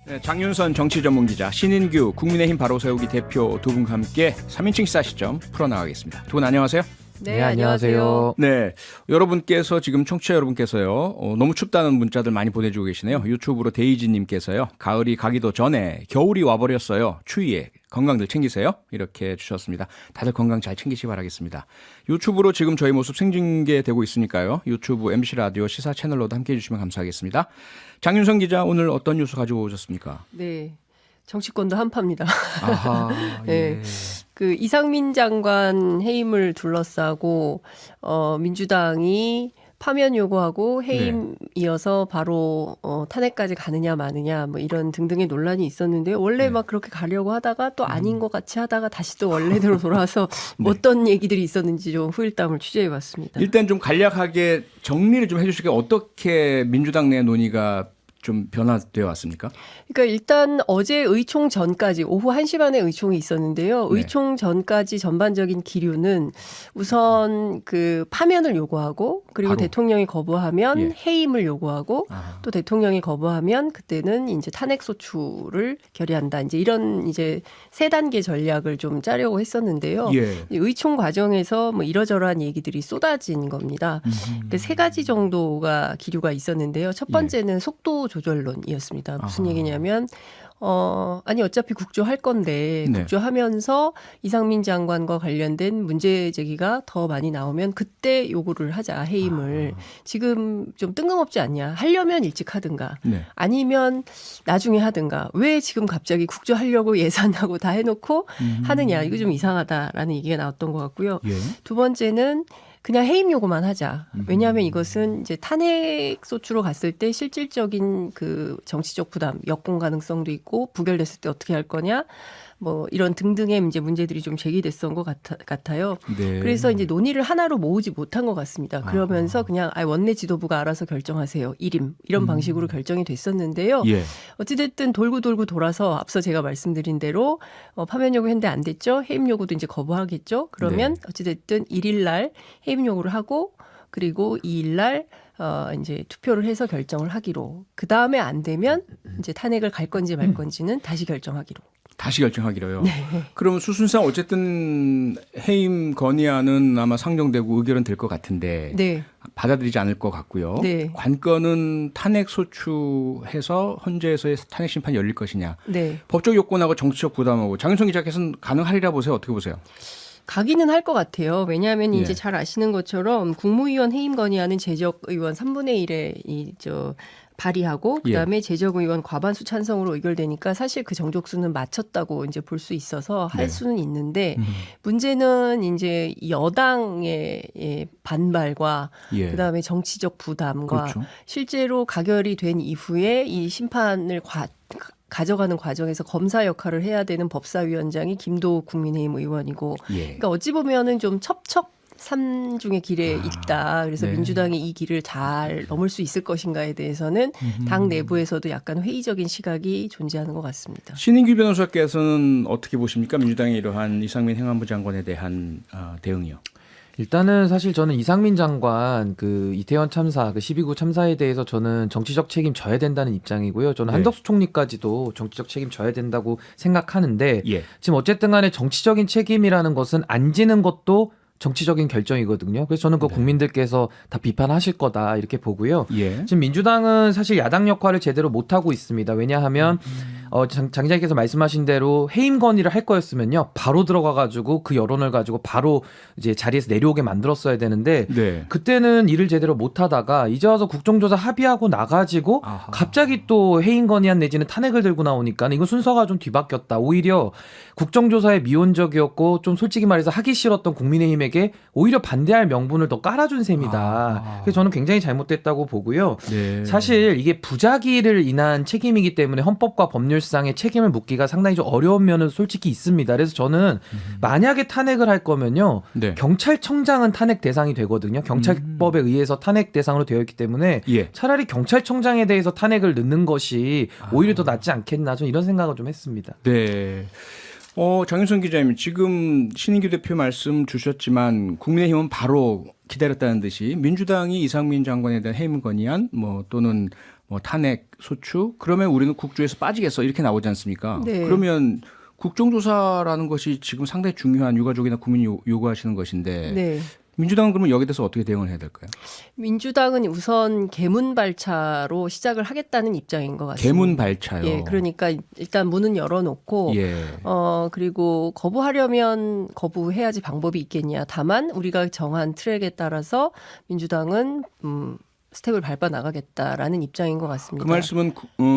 네, 장윤선 정치전문기자, 신인규 국민의힘 바로세우기 대표 두 분과 함께 3인칭 시사 시점 풀어나가겠습니다. 두 분 안녕하세요. 네, 안녕하세요. 네, 여러분께서 지금 청취자 여러분께서요, 너무 춥다는 문자들 많이 보내주고 계시네요. 유튜브로 데이지님께서요, 가을이 가기도 전에 겨울이 와버렸어요. 추위에 건강들 챙기세요. 이렇게 주셨습니다. 다들 건강 잘 챙기시기 바라겠습니다. 유튜브로 지금 저희 모습 생중계되고 있으니까요. 유튜브 MBC 라디오 시사 채널로도 함께해 주시면 감사하겠습니다. 장윤선 기자, 오늘 어떤 뉴스 가지고 오셨습니까? 네, 정치권도 한파입니다. 아하, 예. 네. 그 이상민 장관 해임을 둘러싸고 민주당이 파면 요구하고 해임 이어서 바로 탄핵까지 가느냐 마느냐 뭐 이런 등등의 논란이 있었는데요. 원래 막 그렇게 가려고 하다가 또 아닌 것 같이 하다가 다시 또 원래대로 돌아와서 네. 어떤 얘기들이 있었는지 좀 후일담을 취재해봤습니다. 일단 좀 간략하게 정리를 좀 해주실까요? 어떻게 민주당 내 논의가 좀 변화되어 왔습니까? 그러니까 일단 어제 의총 전까지 오후 1시 반에 의총이 있었는데요. 네. 의총 전까지 전반적인 기류는 우선 그 파면을 요구하고 그리고 바로. 대통령이 거부하면 예. 해임을 요구하고 아하. 또 대통령이 거부하면 그때는 이제 탄핵 소추를 결의한다. 이제 이런 이제 세 단계 전략을 좀 짜려고 했었는데요. 예. 의총 과정에서 뭐 이러저러한 얘기들이 쏟아진 겁니다. 그러니까 세 가지 정도가 기류가 있었는데요. 첫 번째는 속도 조절론이었습니다. 무슨 아하. 얘기냐면 아니 어차피 국조할 건데 네. 국조하면서 이상민 장관과 관련된 문제 제기가 더 많이 나오면 그때 요구를 하자 해임을. 지금 좀 뜬금없지 않냐. 하려면 일찍 하든가 네. 아니면 나중에 하든가 왜 지금 갑자기 국조하려고 예산하고 다 해놓고 하느냐. 이거 좀 이상하다라는 얘기가 나왔던 것 같고요. 예. 두 번째는 그냥 해임 요구만 하자. 왜냐하면 이것은 이제 탄핵 소추로 갔을 때 실질적인 그 정치적 부담, 역공 가능성도 있고 부결됐을 때 어떻게 할 거냐, 뭐 이런 등등의 이제 문제들이 좀 제기됐던 것 같아요. 네. 그래서 이제 논의를 하나로 모으지 못한 것 같습니다. 그러면서 그냥 원내 지도부가 알아서 결정하세요. 일임 이런 방식으로 결정이 됐었는데요. 예. 어찌됐든 돌고 돌고 돌아서 앞서 제가 말씀드린 대로 파면 요구 했는데 안 됐죠. 해임 요구도 이제 거부하겠죠. 그러면 네. 어찌됐든 1일 날 해임 요구를 하고 그리고 2일 날 이제 투표를 해서 결정을 하기로. 그 다음에 안 되면 이제 탄핵을 갈 건지 말 건지는 다시 결정하기로. 다시 결정하기로요. 네. 그럼 수순상 어쨌든 해임 건의안은 아마 상정되고 의결은 될 것 같은데 네. 받아들이지 않을 것 같고요. 네. 관건은 탄핵 소추해서 헌재에서의 탄핵 심판이 열릴 것이냐. 네. 법적 요건하고 정치적 부담하고 장윤성 기자께서는 가능하리라 보세요. 어떻게 보세요? 가기는 할 것 같아요. 왜냐하면 예. 이제 잘 아시는 것처럼 국무위원 해임 건의안은 재적 의원 3분의 1의 발의하고 그다음에 재적 의원 과반수 찬성으로 의결되니까 사실 그 정족수는 맞췄다고 이제 볼 수 있어서 할 네. 수는 있는데 문제는 이제 여당의 반발과 예. 그다음에 정치적 부담과 그렇죠. 실제로 가결이 된 이후에 이 심판을 가져가는 과정에서 검사 역할을 해야 되는 법사위원장이 김도우 국민의힘 의원이고 예. 그러니까 어찌 보면은 좀 첩첩산중의 길에 있다. 그래서 네. 민주당이 이 길을 잘 넘을 수 있을 것인가에 대해서는 당 내부에서도 약간 회의적인 시각이 존재하는 것 같습니다. 신인규 변호사께서는 어떻게 보십니까? 민주당의 이러한 이상민 행안부 장관에 대한 대응이요. 일단은 사실 저는 이상민 장관 그 이태원 참사, 그 12구 참사에 대해서 저는 정치적 책임 져야 된다는 입장이고요. 저는 네. 한덕수 총리까지도 정치적 책임 져야 된다고 생각하는데 예. 지금 어쨌든 간에 정치적인 책임이라는 것은 안 지는 것도 정치적인 결정이거든요. 그래서 저는 그 국민들께서 다 비판하실 거다 이렇게 보고요. 예. 지금 민주당은 사실 야당 역할을 제대로 못하고 있습니다. 왜냐하면 장 기자님께서 말씀하신 대로 해임 건의를 할 거였으면요. 바로 들어가가지고 그 여론을 가지고 바로 이제 자리에서 내려오게 만들었어야 되는데 네. 그때는 일을 제대로 못하다가 이제 와서 국정조사 합의하고 나가지고 아하. 갑자기 또 해임 건의안 내지는 탄핵을 들고 나오니까 이거 순서가 좀 뒤바뀌었다. 오히려 국정조사에 미온적이었고 좀 솔직히 말해서 하기 싫었던 국민의힘에게 오히려 반대할 명분을 더 깔아준 셈이다. 그래서 저는 굉장히 잘못됐다고 보고요. 네. 사실 이게 부작위를 인한 책임이기 때문에 헌법과 법률상의 책임을 묻기가 상당히 좀 어려운 면은 솔직히 있습니다. 그래서 저는 만약에 탄핵을 할 거면요. 네. 경찰청장은 탄핵 대상이 되거든요. 경찰법에 의해서 탄핵 대상으로 되어 있기 때문에 예. 차라리 경찰청장에 대해서 탄핵을 넣는 것이 오히려 더 낫지 않겠나 저는 이런 생각을 좀 했습니다. 네. 장윤선 기자님, 지금 신인규 대표 말씀 주셨지만 국민의힘은 바로 기다렸다는 듯이 민주당이 이상민 장관에 대한 해임 건의안 또는 뭐 탄핵 소추 그러면 우리는 국조에서 빠지겠어 이렇게 나오지 않습니까? 네. 그러면 국정조사라는 것이 지금 상당히 중요한 유가족이나 국민이 요구하시는 것인데 네. 민주당은 그러면 여기에 대해서 어떻게 대응을 해야 될까요? 민주당은 우선 개문발차로 시작을 하겠다는 입장인 것 같습니다. 개문발차요. 예, 그러니까 일단 문은 열어놓고 예. 그리고 거부하려면 거부해야지 방법이 있겠냐. 다만 우리가 정한 트랙에 따라서 민주당은 스텝을 밟아 나가겠다라는 입장인 것 같습니다. 그 말씀은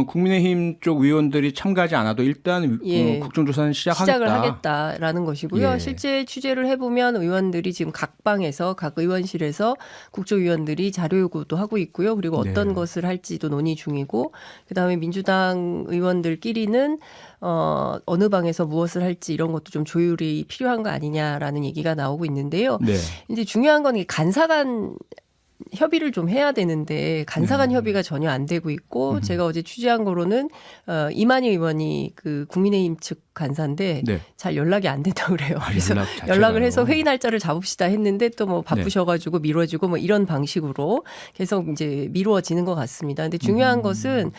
국민의힘 쪽 의원들이 참가하지 않아도 일단 예. 국정조사는 시작을 하겠다라는 것이고요. 예. 실제 취재를 해보면 의원들이 지금 각 방에서 각 의원실에서 국조위원들이 자료 요구도 하고 있고요. 그리고 어떤 네. 것을 할지도 논의 중이고 그다음에 민주당 의원들끼리는 어느 방에서 무엇을 할지 이런 것도 좀 조율이 필요한 거 아니냐라는 얘기가 나오고 있는데요. 네. 이제 중요한 건 이 간사간 협의를 좀 해야 되는데 간사간 협의가 전혀 안 되고 있고 제가 어제 취재한 거로는 이만희 의원이 그 국민의힘 측 간사인데 네. 잘 연락이 안 된다고 그래요. 그래서 연락 자체가요. 연락을 해서 회의 날짜를 잡읍시다 했는데 또 뭐 바쁘셔가지고 미뤄지고 뭐 이런 방식으로 계속 이제 미루어지는 것 같습니다. 근데 중요한 것은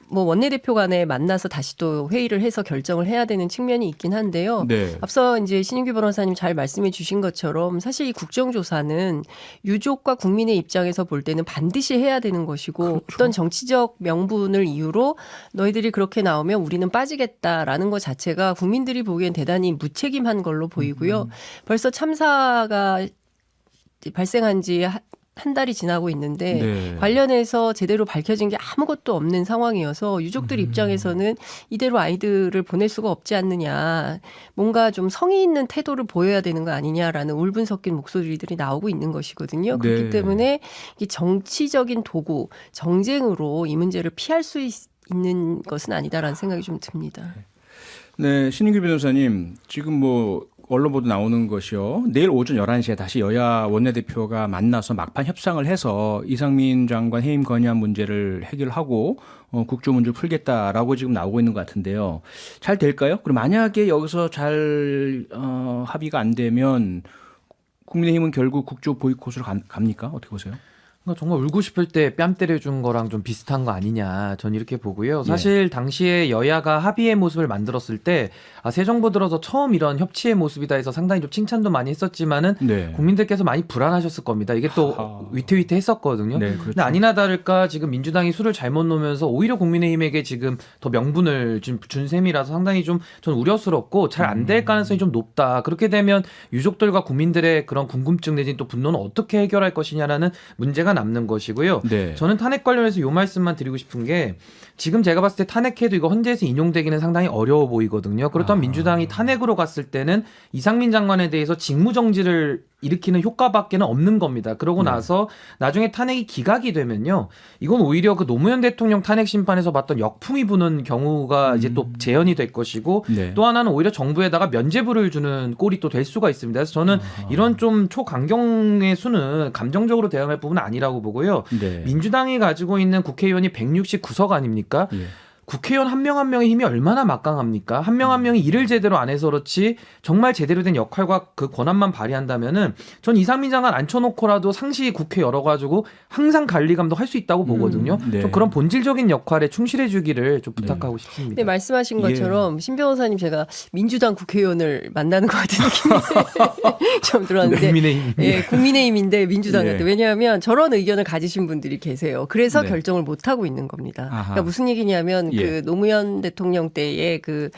뭐 원내대표 간에 만나서 다시 또 회의를 해서 결정을 해야 되는 측면이 있긴 한데요. 네. 앞서 이제 신인규 변호사님 잘 말씀해 주신 것처럼 사실 이 국정조사는 유족과 국민의 입장에서 볼 때는 반드시 해야 되는 것이고 그렇죠. 어떤 정치적 명분을 이유로 너희들이 그렇게 나오면 우리는 빠지겠다라는 것 자체가 국민들이 보기엔 대단히 무책임한 걸로 보이고요. 벌써 참사가 발생한 지 한 달이 지나고 있는데 네. 관련해서 제대로 밝혀진 게 아무것도 없는 상황이어서 유족들 입장에서는 이대로 아이들을 보낼 수가 없지 않느냐. 뭔가 좀 성의 있는 태도를 보여야 되는 거 아니냐라는 울분 섞인 목소리들이 나오고 있는 것이거든요. 그렇기 네. 때문에 이 정치적인 도구, 정쟁으로 이 문제를 피할 수 있는 것은 아니다라는 생각이 좀 듭니다. 네, 신인규 변호사님, 지금 뭐 언론 보도 나오는 것이요. 내일 오전 11시에 다시 여야 원내대표가 만나서 막판 협상을 해서 이상민 장관 해임 건의안 문제를 해결하고 국조 문제를 풀겠다라고 지금 나오고 있는 것 같은데요. 잘 될까요? 그럼 만약에 여기서 잘 합의가 안 되면 국민의힘은 결국 국조 보이콧으로 갑니까? 어떻게 보세요? 그러니까 정말 울고 싶을 때 뺨 때려준 거랑 좀 비슷한 거 아니냐 전 이렇게 보고요. 사실 당시에 여야가 합의의 모습을 만들었을 때 새 정부 들어서 처음 이런 협치의 모습이다 해서 상당히 좀 칭찬도 많이 했었지만은 네. 국민들께서 많이 불안하셨을 겁니다. 이게 또 하하. 위태위태했었거든요. 네, 그렇죠. 근데 아니나 다를까 지금 민주당이 수를 잘못 놓으면서 오히려 국민의힘에게 지금 더 명분을 준 셈이라서 상당히 좀 전 우려스럽고 잘 안 될 가능성이 좀 높다. 그렇게 되면 유족들과 국민들의 그런 궁금증 내지는 또 분노는 어떻게 해결할 것이냐라는 문제가 남는 것이고요. 네. 저는 탄핵 관련해서 요 말씀만 드리고 싶은 게 지금 제가 봤을 때 탄핵해도 이거 헌재에서 인용되기는 상당히 어려워 보이거든요. 그렇다면 민주당이 탄핵으로 갔을 때는 이상민 장관에 대해서 직무정지를 일으키는 효과밖에는 없는 겁니다. 그러고 나서 나중에 탄핵이 기각이 되면요. 이건 오히려 그 노무현 대통령 탄핵 심판에서 봤던 역풍이 부는 경우가 이제 또 재현이 될 것이고 네. 또 하나는 오히려 정부에다가 면죄부를 주는 꼴이 또 될 수가 있습니다. 그래서 저는 이런 좀 초강경의 수는 감정적으로 대응할 부분은 아니라고 보고요. 네. 민주당이 가지고 있는 국회의원이 169석 아닙니까? 예. 국회의원 한 명 한 명의 힘이 얼마나 막강합니까? 한 명 한 명이 일을 제대로 안 해서 그렇지 정말 제대로 된 역할과 그 권한만 발휘한다면은 전 이상민 장관 앉혀놓고라도 상시 국회 열어가지고 항상 관리감도 할 수 있다고 보거든요. 네. 좀 그런 본질적인 역할에 충실해주기를 좀 부탁하고 싶습니다. 네, 말씀하신 예. 것처럼 신 변호사님 제가 민주당 국회의원을 만나는 것 같은 느낌이 좀 들었는데 국민의힘. 예, 국민의힘인데 민주당 예. 같은 왜냐하면 저런 의견을 가지신 분들이 계세요. 그래서 네. 결정을 못 하고 있는 겁니다. 아하. 그러니까 무슨 얘기냐면 예. 그 노무현 대통령 때의 그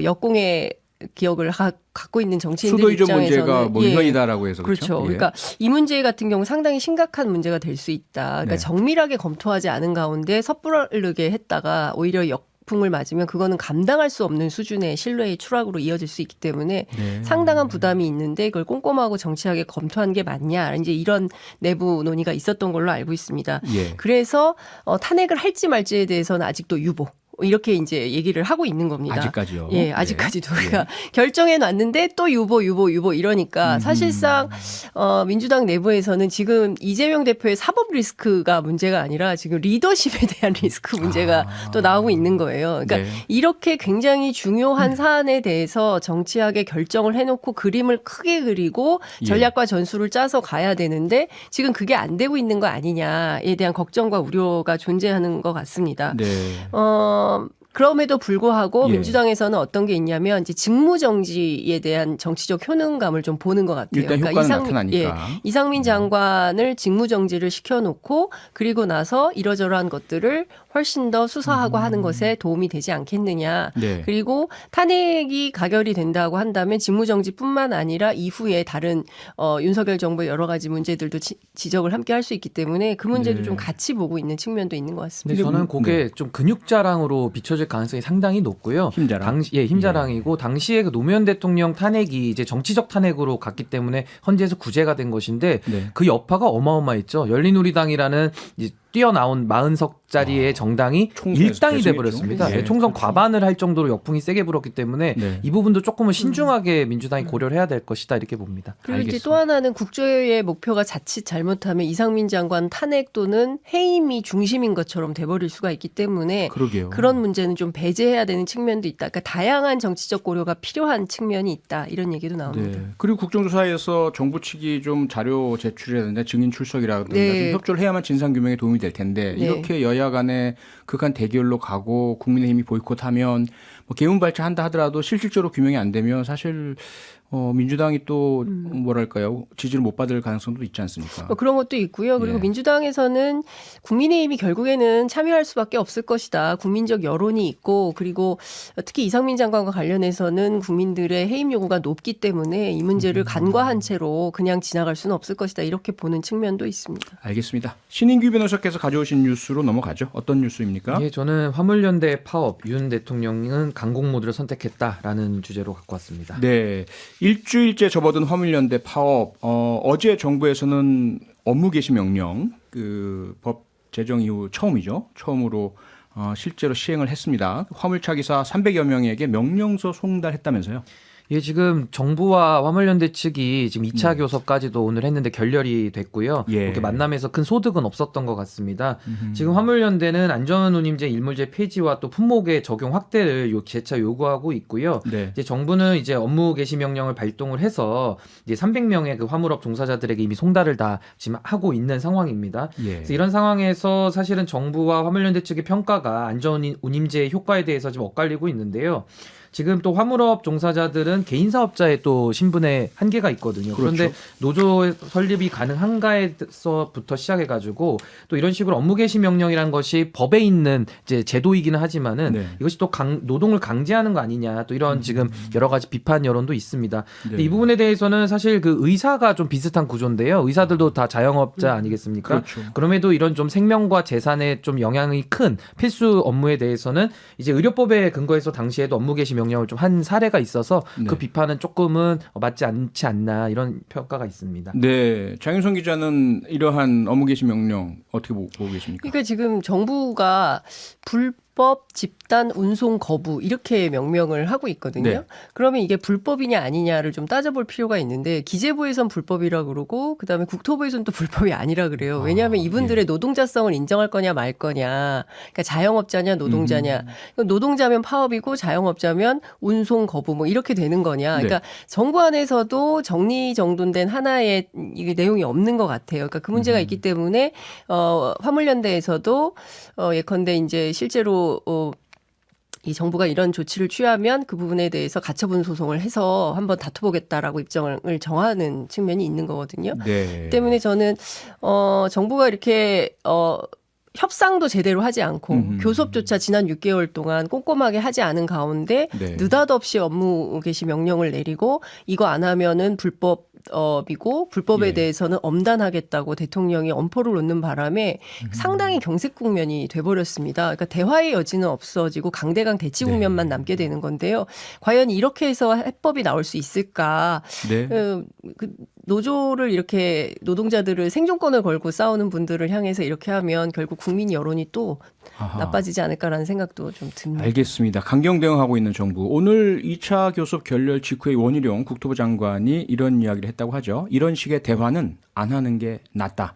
역공의 기억을 갖고 있는 정치인들 수도 이전 입장에서는 문제가 뭐 예. 유명이다라고 해서 그렇죠. 예. 그러니까 이 문제 같은 경우 상당히 심각한 문제가 될 수 있다. 그러니까 네. 정밀하게 검토하지 않은 가운데 섣부르게 했다가 오히려 역풍을 맞으면 그거는 감당할 수 없는 수준의 신뢰의 추락으로 이어질 수 있기 때문에 네. 상당한 부담이 있는데 그걸 꼼꼼하고 정치하게 검토한 게 맞냐. 이제 이런 내부 논의가 있었던 걸로 알고 있습니다. 예. 그래서 탄핵을 할지 말지에 대해서는 아직도 유보. 이렇게 이제 얘기를 하고 있는 겁니다. 아직까지요. 예, 아직까지도 그러니까 결정해 놨는데 또 유보 이러니까 사실상 민주당 내부에서는 지금 이재명 대표의 사법 리스크가 문제가 아니라 지금 리더십에 대한 리스크 문제가 또 나오고 있는 거예요. 그러니까 네. 이렇게 굉장히 중요한 사안에 대해서 정치하게 결정을 해놓고 그림을 크게 그리고 예. 전략과 전술을 짜서 가야 되는데 지금 그게 안 되고 있는 거 아니냐에 대한 걱정과 우려가 존재하는 것 같습니다. 네. 그럼에도 불구하고 예. 민주당에서는 어떤 게 있냐면 이제 직무정지에 대한 정치적 효능감을 좀 보는 것 같아요. 일단 효과는 나타나니까. 이상민 장관을 직무정지를 시켜놓고 그리고 나서 이러저러한 것들을 훨씬 더 수사하고 하는 것에 도움이 되지 않겠느냐. 네. 그리고 탄핵이 가결이 된다고 한다면 직무정지뿐만 아니라 이후에 다른 윤석열 정부의 여러 가지 문제들도 지적을 함께 할 수 있기 때문에 그 문제도 네. 좀 같이 보고 있는 측면도 있는 것 같습니다. 근데 저는 그게 좀 근육자랑으로 비춰질 가능성이 상당히 높고요. 힘자랑. 힘자랑이고 당시에 그 노무현 대통령 탄핵이 이제 정치적 탄핵으로 갔기 때문에 헌재에서 구제가 된 것인데 네. 그 여파가 어마어마했죠. 열린우리당이라는 이제 뛰어나온 40석짜리의 정당이 총선에서 일당이 결승했죠. 돼버렸습니다. 네, 총선 그렇죠. 과반을 할 정도로 역풍이 세게 불었기 때문에 네. 이 부분도 조금은 신중하게 민주당이 고려를 해야 될 것이다 이렇게 봅니다. 그리고 이제 알겠습니다. 또 하나는 국조의 목표가 자칫 잘못하면 이상민 장관 탄핵 또는 해임이 중심인 것처럼 돼버릴 수가 있기 때문에 그러게요. 그런 문제는 좀 배제해야 되는 측면도 있다. 그러니까 다양한 정치적 고려가 필요한 측면이 있다. 이런 얘기도 나옵니다. 네. 그리고 국정조사에서 정부 측이 좀 자료 제출이라든가 증인 출석이라든가 네. 좀 협조를 해야만 진상규명에 도움이 될 텐데 네. 이렇게 여야 간에 극한 대결로 가고 국민의힘이 보이콧하면 뭐 개운발차한다 하더라도 실질적으로 규명이 안 되면 사실 민주당이 또 뭐랄까요 지지를 못 받을 가능성도 있지 않습니까? 뭐 그런 것도 있고요. 그리고 예. 민주당에서는 국민의힘이 결국에는 참여할 수밖에 없을 것이다. 국민적 여론이 있고 그리고 특히 이상민 장관과 관련해서는 국민들의 해임 요구가 높기 때문에 이 문제를 간과한 채로 그냥 지나갈 수는 없을 것이다. 이렇게 보는 측면도 있습니다. 알겠습니다. 신인규 변호사께서 가져오신 뉴스로 넘어가죠. 어떤 뉴스입니까? 예, 저는 화물연대 파업 윤 대통령은 강공 모드를 선택했다라는 주제로 갖고 왔습니다. 네. 일주일째 접어든 화물연대 파업. 어제 정부에서는 업무 개시 명령 그 법 제정 이후 처음이죠. 처음으로 실제로 시행을 했습니다. 화물차 기사 300여 명에게 명령서 송달했다면서요. 예, 지금 정부와 화물연대 측이 지금 2차 교섭까지도 오늘 했는데 결렬이 됐고요. 예. 이렇게 만남에서 큰 소득은 없었던 것 같습니다. 지금 화물연대는 안전운임제 일몰제 폐지와 또 품목의 적용 확대를 재차 요구하고 있고요. 네. 이제 정부는 이제 업무 개시 명령을 발동을 해서 이제 300명의 그 화물업 종사자들에게 이미 송달을 다 지금 하고 있는 상황입니다. 예. 그래서 이런 상황에서 사실은 정부와 화물연대 측의 평가가 안전운임제의 효과에 대해서 좀 엇갈리고 있는데요. 지금 또 화물업 종사자들은 개인 사업자의 또 신분의 한계가 있거든요. 그런데 그렇죠. 노조 설립이 가능한가에서부터 시작해가지고 또 이런 식으로 업무 개시 명령이란 것이 법에 있는 이제 제도이기는 하지만은 네. 이것이 또 노동을 강제하는 거 아니냐 또 이런 지금 여러 가지 비판 여론도 있습니다. 근데 네. 이 부분에 대해서는 사실 그 의사가 좀 비슷한 구조인데요. 의사들도 다 자영업자 아니겠습니까? 그렇죠. 그럼에도 이런 좀 생명과 재산에 좀 영향이 큰 필수 업무에 대해서는 이제 의료법에 근거해서 당시에도 업무 개시 명령을 좀 한 사례가 있어서 네. 그 비판은 조금은 맞지 않지 않나 이런 평가가 있습니다. 네. 장윤성 기자는 이러한 업무 개시 명령 어떻게 보고 계십니까? 그러니까 지금 정부가 불법 집단 운송 거부 이렇게 명명을 하고 있거든요. 네. 그러면 이게 불법이냐 아니냐를 좀 따져볼 필요가 있는데 기재부에선 불법이라 그러고 그다음에 국토부에선 또 불법이 아니라 그래요. 왜냐하면 이분들의 노동자성을 인정할 거냐 말 거냐. 그러니까 자영업자냐 노동자냐. 노동자면 파업이고 자영업자면 운송 거부 뭐 이렇게 되는 거냐. 네. 그러니까 정부 안에서도 정리정돈된 하나의 이게 내용이 없는 것 같아요. 그러니까 그 문제가 있기 때문에 화물연대에서도 예컨대 이제 실제로 이 정부가 이런 조치를 취하면 그 부분에 대해서 가처분 소송을 해서 한번 다투보겠다라고 입장을 정하는 측면이 있는 거거든요. 네. 때문에 저는 정부가 이렇게 협상도 제대로 하지 않고 교섭조차 지난 6개월 동안 꼼꼼하게 하지 않은 가운데 네. 느닷없이 업무 개시 명령을 내리고 이거 안 하면은 불법이고 불법에 예. 대해서는 엄단하겠다고 대통령이 엄포를 놓는 바람에 상당히 경색 국면이 돼버렸습니다. 그러니까 대화의 여지는 없어지고 강대강 대치 국면만 남게 되는 건데요. 과연 이렇게 해서 해법이 나올 수 있을까? 네. 노조를 이렇게 노동자들을 생존권을 걸고 싸우는 분들을 향해서 이렇게 하면 결국 국민 여론이 또 아하. 나빠지지 않을까라는 생각도 좀 듭니다. 알겠습니다. 강경 대응하고 있는 정부. 오늘 2차 교섭 결렬 직후에 원희룡 국토부 장관이 이런 이야기를 했다고 하죠. 이런 식의 대화는 안 하는 게 낫다.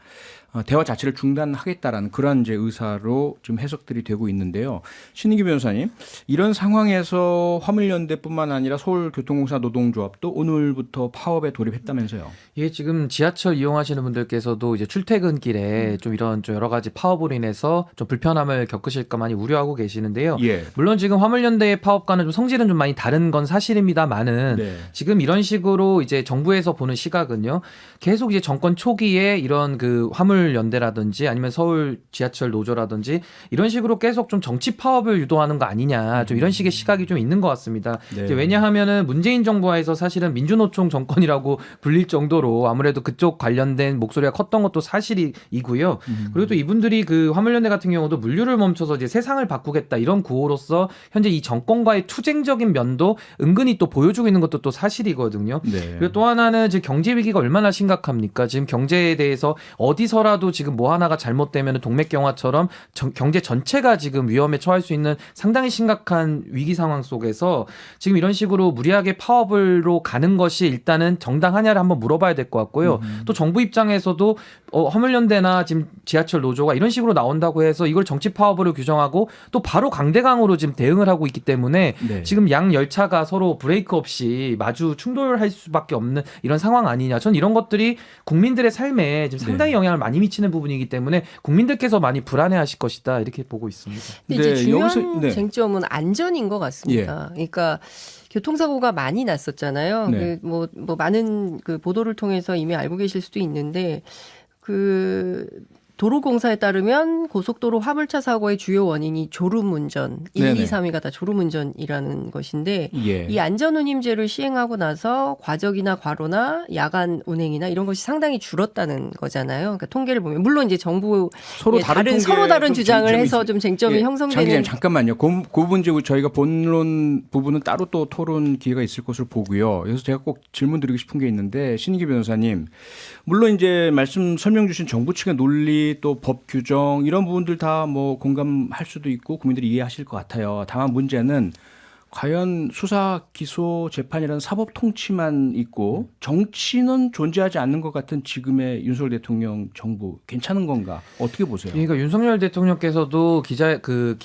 대화 자체를 중단하겠다라는 그러한 이제 의사로 지금 해석들이 되고 있는데요. 신인기 변호사님, 이런 상황에서 화물연대뿐만 아니라 서울교통공사 노동조합도 오늘부터 파업에 돌입했다면서요. 예, 지금 지하철 이용하시는 분들께서도 이제 출퇴근길에 좀 이런 좀 여러 가지 파업으로 인해서 좀 불편함을 겪으실까 많이 우려하고 계시는데요. 예. 물론 지금 화물연대의 파업과는 좀 성질은 좀 많이 다른 건 사실입니다만은 네. 지금 이런 식으로 이제 정부에서 보는 시각은요. 계속 이제 정권 초기에 이런 그 화물연대라든지 아니면 서울 지하철 노조라든지 이런 식으로 계속 좀 정치 파업을 유도하는 거 아니냐. 좀 이런 식의 시각이 좀 있는 것 같습니다. 네. 이제 왜냐하면은 문재인 정부하에서 사실은 민주노총 정권이라고 불릴 정도로 아무래도 그쪽 관련된 목소리가 컸던 것도 사실이고요. 그리고 또 이분들이 그 화물연대 같은 경우도 물류를 멈춰서 이제 세상을 바꾸겠다 이런 구호로서 현재 이 정권과의 투쟁적인 면도 은근히 또 보여주고 있는 것도 또 사실이거든요. 네. 그리고 또 하나는 지금 경제 위기가 얼마나 심각합니까? 지금 경제에 대해서 어디서라도 지금 뭐 하나가 잘못되면 동맥경화처럼 경제 전체가 지금 위험에 처할 수 있는 상당히 심각한 위기 상황 속에서 지금 이런 식으로 무리하게 파업으로 가는 것이 일단은 정당하냐를 한번 물어봐야 될 것 같고요. 또 정부 입장에서도 화물연대나 지금 지하철 노조가 이런 식으로 나온다고 해서 이걸 정치 파업으로 규정하고 또 바로 강대강으로 지금 대응을 하고 있기 때문에 네. 지금 양 열차가 서로 브레이크 없이 마주 충돌할 수밖에 없는 이런 상황 아니냐. 전 이런 것들이 국민들의 삶에 지금 상당히 영향을 많이 미치는 부분이기 때문에 국민들께서 많이 불안해하실 것이다 이렇게 보고 있습니다. 근데 이제 네, 중요한 여기서- 네. 쟁점은 안전인 것 같습니다. 그러니까 교통사고가 많이 났었잖아요. 네. 뭐 많은 그 보도를 통해서 이미 알고 계실 수도 있는데 그 도로공사에 따르면 고속도로 화물차 사고의 주요 원인이 졸음운전, 1, 네네. 2, 3위가 다 졸음운전이라는 것인데 예. 이 안전운임제를 시행하고 나서 과적이나 과로나 야간 운행이나 이런 것이 상당히 줄었다는 거잖아요. 그러니까 통계를 보면 물론 이제 정부 서로 다른 서로 다른 좀 주장을 쟁점이 해서 있- 좀 쟁점이 예, 형성되는 장 기자님 잠깐만요. 그 부분 이제 저희가 본론 부분은 따로 또 토론 기회가 있을 것으로 보고요. 그래서 제가 꼭 질문 드리고 싶은 게 있는데 신인기 변호사님, 물론 이제 말씀 설명 주신 정부 측의 논리 또 법 규정 이런 부분들 다 뭐 공감할 수도 있고 국민들이 이해하실 것 같아요. 다만 문제는 과연 수사, 기소, 재판이라는 사법 통치만 있고 정치는 존재하지 않는 것 같은 지금의 윤석열 대통령 정부 괜찮은 건가? 어떻게 보세요? 그러니까 윤석열 대통령께서도 기자 그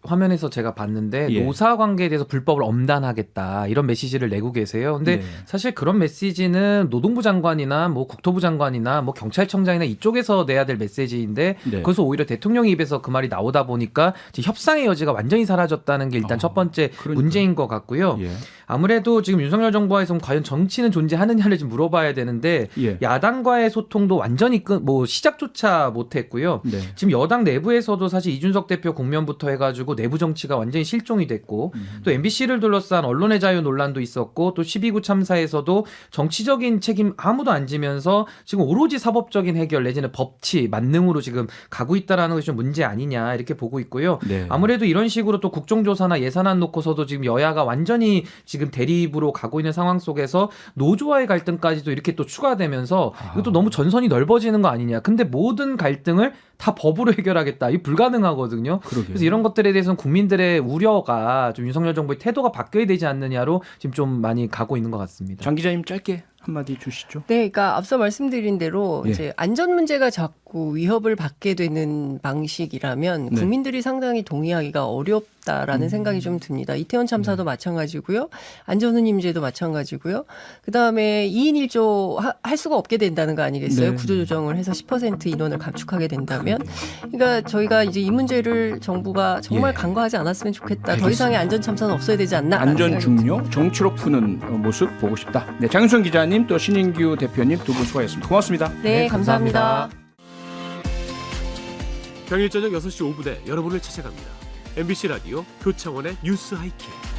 화면에서 제가 봤는데 예. 노사 관계에 대해서 불법을 엄단하겠다 이런 메시지를 내고 계세요. 근데 네. 사실 그런 메시지는 노동부 장관이나 뭐 국토부 장관이나 뭐 경찰청장이나 이쪽에서 내야 될 메시지인데 네. 그래서 오히려 대통령 입에서 그 말이 나오다 보니까 지금 협상의 여지가 완전히 사라졌다는 게 일단 첫 번째 그러니까요. 문제인 것 같고요. 예. 아무래도 지금 윤석열 정부에서 과연 정치는 존재하느냐를 좀 물어봐야 되는데 예. 야당과의 소통도 완전히 시작조차 못했고요. 네. 지금 여당 내부에서도 사실 이준석 대표 국면부터 해가지고 내부 정치가 완전히 실종이 됐고 또 MBC를 둘러싼 언론의 자유 논란도 있었고 또 12구 참사에서도 정치적인 책임 아무도 안 지면서 지금 오로지 사법적인 해결 내지는 법치 만능으로 지금 가고 있다라는 것이 좀 문제 아니냐 이렇게 보고 있고요. 네. 아무래도 이런 식으로 또 국정조사나 예산안 놓고서도 지금 여야가 완전히 지금 대립으로 가고 있는 상황 속에서 노조와의 갈등까지도 이렇게 또 추가되면서 이것도 너무 전선이 넓어지는 거 아니냐. 근데 모든 갈등을 다 법으로 해결하겠다. 이게 불가능하거든요. 그러게요. 그래서 이런 것들에 대해서는 국민들의 우려가 좀 윤석열 정부의 태도가 바뀌어야 되지 않느냐로 지금 좀 많이 가고 있는 것 같습니다. 장 기자님 짧게 한마디 주시죠. 네, 그러니까 앞서 말씀드린 대로 예. 이제 안전 문제가 자꾸 위협을 받게 되는 방식이라면 네. 국민들이 상당히 동의하기가 어렵다라는 생각이 좀 듭니다. 이태원 참사도 마찬가지고요. 안전운임제도 마찬가지고요. 그다음에 2인 1조 할 수가 없게 된다는 거 아니겠어요? 네. 구조조정을 해서 10% 인원을 감축하게 된다면. 그러니까 저희가 이제 이 문제를 정부가 정말 예. 간과하지 않았으면 좋겠다. 더 알겠습니다. 이상의 안전 참사는 없어야 되지 않나? 안전 중요 정치로 푸는 모습 보고 싶다. 네, 장윤선 기자님 또 신인규 대표님 두 분 수고하셨습니다. 고맙습니다. 네, 감사합니다. 평일 저녁 6시 5분에 여러분을 찾아갑니다. MBC 라디오 표창원의 뉴스 하이킥.